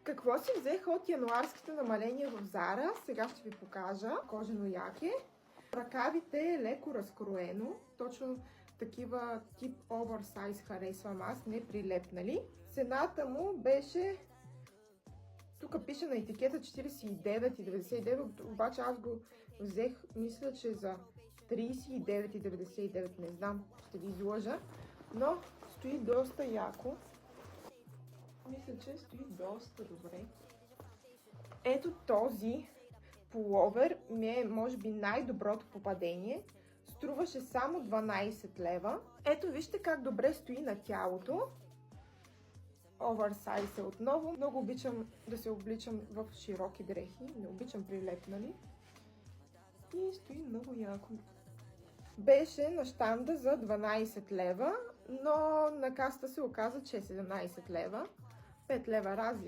Какво си взех от януарските намаления в Зара? Сега ще ви покажа. Кожено яке. Ръкавите е леко разкроено. Точно такива тип оверсайз харесвам аз, не прилепнали. Цената му беше... Тук пише на етикета 49,99, обаче аз го взех, мисля, че за 39,99, не знам, ще ви излъжа, но стои доста яко. Мисля, че стои доста добре. Ето този пуловер ми е, може би, най-доброто попадение. Струваше само 12 лева. Ето вижте как добре стои на тялото. Оверсайз е отново. Много обичам да се обличам в широки дрехи. Не обичам прилепнали. И стои много яко. Беше на щанда за 12 лева, но на каста се оказа, че е 17 лева. 5 лева разлика.